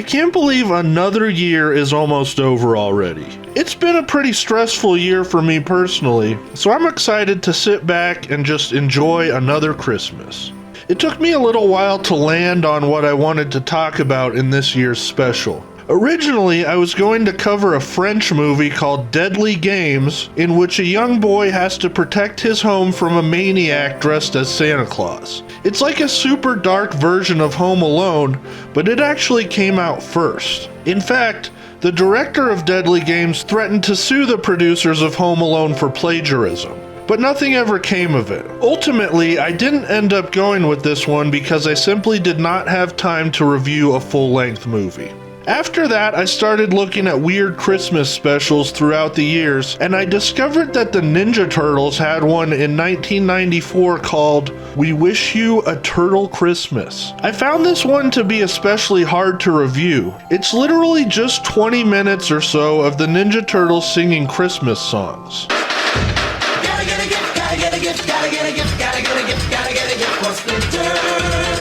I can't believe another year is almost over already. It's been a pretty stressful year for me personally, so I'm excited to sit back and just enjoy another Christmas. It took me a little while to land on what I wanted to talk about in this year's special. Originally, I was going to cover a French movie called Deadly Games, in which a young boy has to protect his home from a maniac dressed as Santa Claus. It's like a super dark version of Home Alone, but it actually came out first. In fact, the director of Deadly Games threatened to sue the producers of Home Alone for plagiarism, but nothing ever came of it. Ultimately, I didn't end up going with this one because I simply did not have time to review a full-length movie. After that, I started looking at weird Christmas specials throughout the years, and I discovered that the Ninja Turtles had one in 1994 called We Wish You a Turtle Christmas. I found this one to be especially hard to review. It's literally just 20 minutes or so of the Ninja Turtles singing Christmas songs.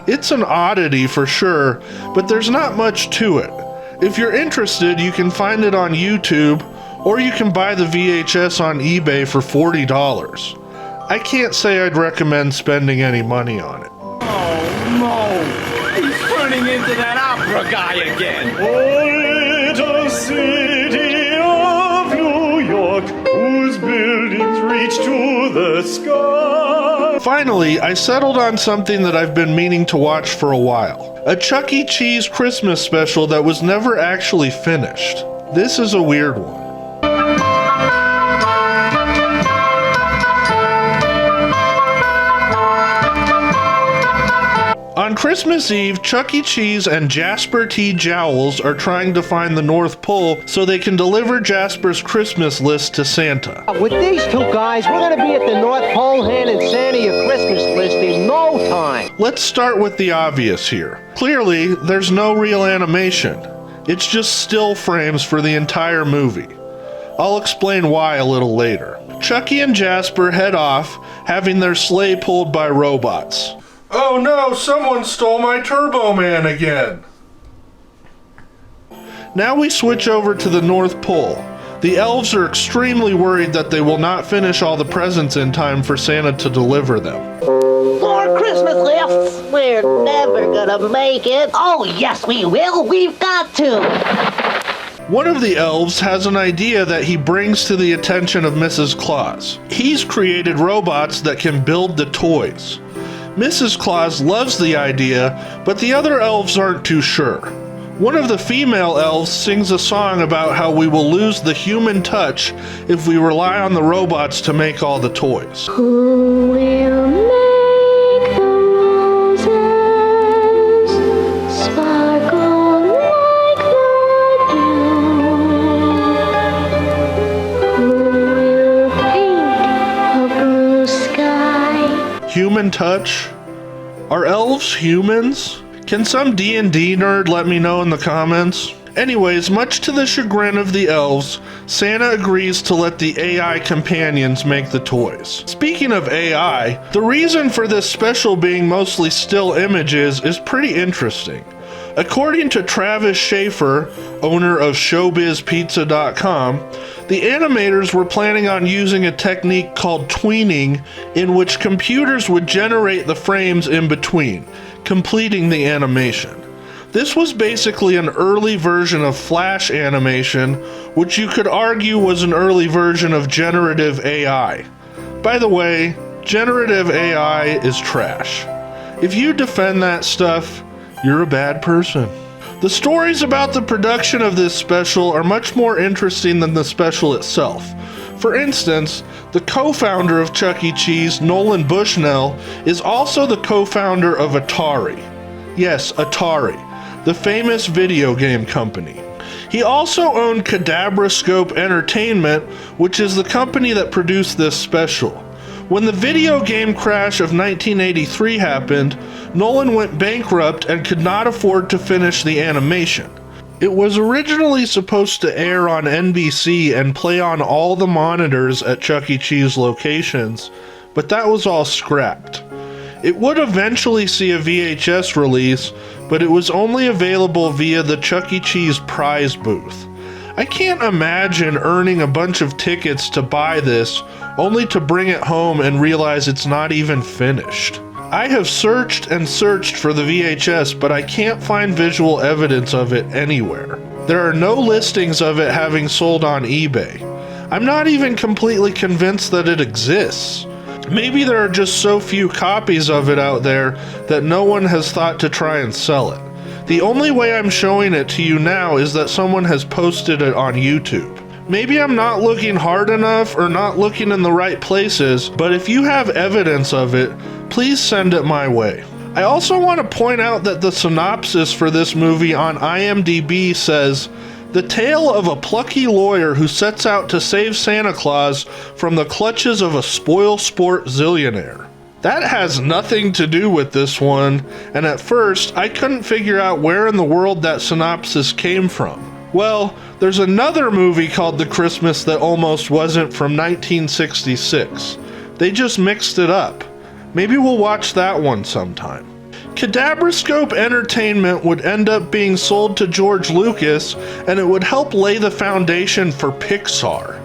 It's an oddity for sure, but there's not much to it. If you're interested, you can find it on YouTube, or you can buy the VHS on eBay for $40. I can't say I'd recommend spending any money on it. Oh no! He's turning into that opera guy again! Oh, little city of New York, whose buildings reach to the sky. Finally, I settled on something that I've been meaning to watch for a while. A Chuck E. Cheese Christmas special that was never actually finished. This is a weird one. On Christmas Eve, Chuck E. Cheese and Jasper T. Jowls are trying to find the North Pole so they can deliver Jasper's Christmas list to Santa. With these two guys, we're gonna be at the North Pole handing Santa your Christmas list in no time. Let's start with the obvious here. Clearly, there's no real animation. It's just still frames for the entire movie. I'll explain why a little later. Chucky and Jasper head off, having their sleigh pulled by robots. Oh no, someone stole my Turbo Man again! Now we switch over to the North Pole. The elves are extremely worried that they will not finish all the presents in time for Santa to deliver them. More Christmas gifts? We're never gonna make it. Oh yes we will, we've got to. One of the elves has an idea that he brings to the attention of Mrs. Claus. He's created robots that can build the toys. Mrs. Claus loves the idea, but the other elves aren't too sure. One of the female elves sings a song about how we will lose the human touch if we rely on the robots to make all the toys. Who will make the roses sparkle like the dew? Who will paint a blue sky? Human touch? Are elves humans? Can some D&D nerd let me know in the comments? Anyways, much to the chagrin of the elves, Santa agrees to let the AI companions make the toys. Speaking of AI, the reason for this special being mostly still images is pretty interesting. According to Travis Schaefer, owner of ShowBizPizza.com, the animators were planning on using a technique called tweening, in which computers would generate the frames in between, completing the animation. This was basically an early version of Flash animation, which you could argue was an early version of generative AI. By the way, generative AI is trash. If you defend that stuff, you're a bad person. The stories about the production of this special are much more interesting than the special itself. For instance, the co-founder of Chuck E. Cheese, Nolan Bushnell, is also the co-founder of Atari. Yes, Atari, the famous video game company. He also owned Cadabroscope Entertainment, which is the company that produced this special. When the video game crash of 1983 happened, Nolan went bankrupt and could not afford to finish the animation. It was originally supposed to air on NBC and play on all the monitors at Chuck E. Cheese locations, but that was all scrapped. It would eventually see a VHS release, but it was only available via the Chuck E. Cheese prize booth. I can't imagine earning a bunch of tickets to buy this, only to bring it home and realize it's not even finished. I have searched and searched for the VHS, but I can't find visual evidence of it anywhere. There are no listings of it having sold on eBay. I'm not even completely convinced that it exists. Maybe there are just so few copies of it out there that no one has thought to try and sell it. The only way I'm showing it to you now is that someone has posted it on YouTube. Maybe I'm not looking hard enough or not looking in the right places, but if you have evidence of it, please send it my way. I also want to point out that the synopsis for this movie on IMDb says, "The tale of a plucky lawyer who sets out to save Santa Claus from the clutches of a spoil-sport zillionaire." That has nothing to do with this one, and at first, I couldn't figure out where in the world that synopsis came from. Well, there's another movie called The Christmas That Almost Wasn't from 1966. They just mixed it up. Maybe we'll watch that one sometime. Cadabroscope Entertainment would end up being sold to George Lucas, and it would help lay the foundation for Pixar.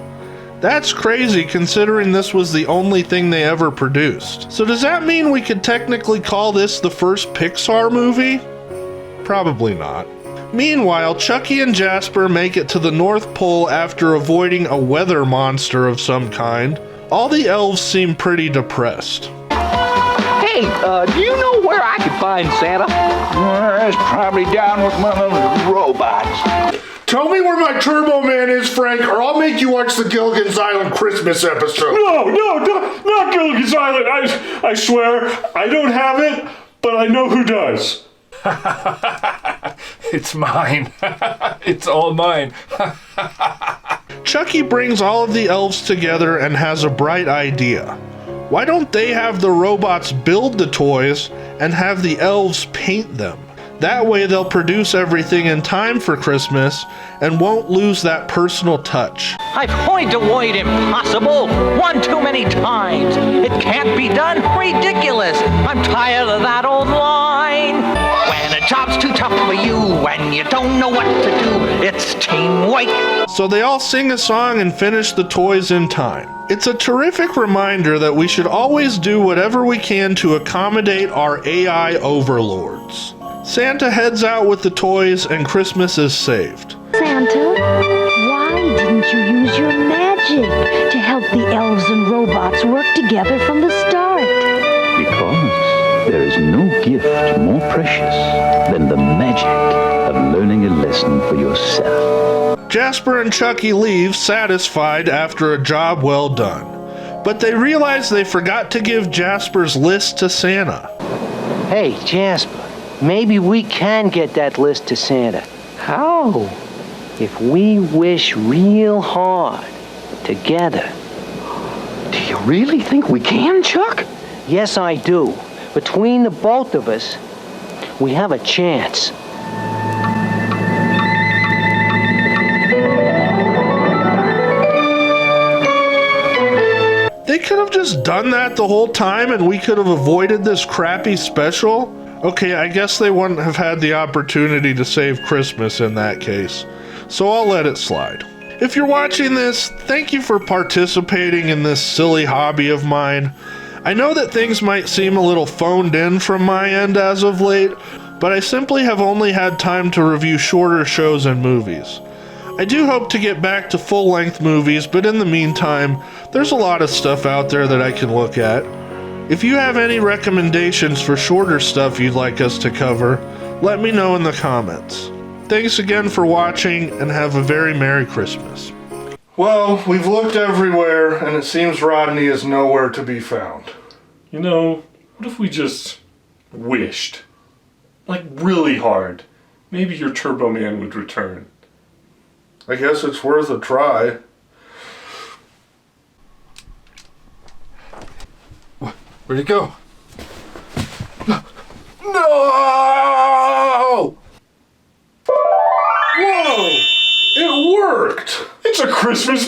That's crazy considering this was the only thing they ever produced. So does that mean we could technically call this the first Pixar movie? Probably not. Meanwhile, Chucky and Jasper make it to the North Pole after avoiding a weather monster of some kind. All the elves seem pretty depressed. Hey, do you know where I can find Santa? It's probably down with one of those robots. Tell me where my Turbo Man is, Frank, or I'll make you watch the Gilligan's Island Christmas episode. No, not Gilligan's Island. I swear, I don't have it, but I know who does. It's mine. It's all mine. Chucky brings all of the elves together and has a bright idea. Why don't they have the robots build the toys and have the elves paint them? That way they'll produce everything in time for Christmas and won't lose that personal touch. I've tried to avoid impossible one too many times. It can't be done. Ridiculous. I'm tired of that old line. When a job's too tough for you, when you don't know what to do, it's teamwork. So they all sing a song and finish the toys in time. It's a terrific reminder that we should always do whatever we can to accommodate our AI overlords. Santa heads out with the toys and Christmas is saved. Santa, why didn't you use your magic to help the elves and robots work together from the start? Because there is no gift more precious than the magic of learning a lesson for yourself. Jasper and Chucky leave satisfied after a job well done. But they realize they forgot to give Jasper's list to Santa. Hey, Jasper, maybe we can get that list to Santa. How? If we wish real hard together. Do you really think we can, Chuck? Yes, I do. Between the both of us, we have a chance. They could have just done that the whole time and we could have avoided this crappy special. Okay, I guess they wouldn't have had the opportunity to save Christmas in that case. So I'll let it slide. If you're watching this, thank you for participating in this silly hobby of mine. I know that things might seem a little phoned in from my end as of late, but I simply have only had time to review shorter shows and movies. I do hope to get back to full-length movies, but in the meantime, there's a lot of stuff out there that I can look at. If you have any recommendations for shorter stuff you'd like us to cover, let me know in the comments. Thanks again for watching, and have a very Merry Christmas. Well, we've looked everywhere, and it seems Rodney is nowhere to be found. You know, what if we just wished? Like, really hard. Maybe your Turbo Man would return. I guess it's worth a try. Where'd he go? No! Whoa! It worked! It's a Christmas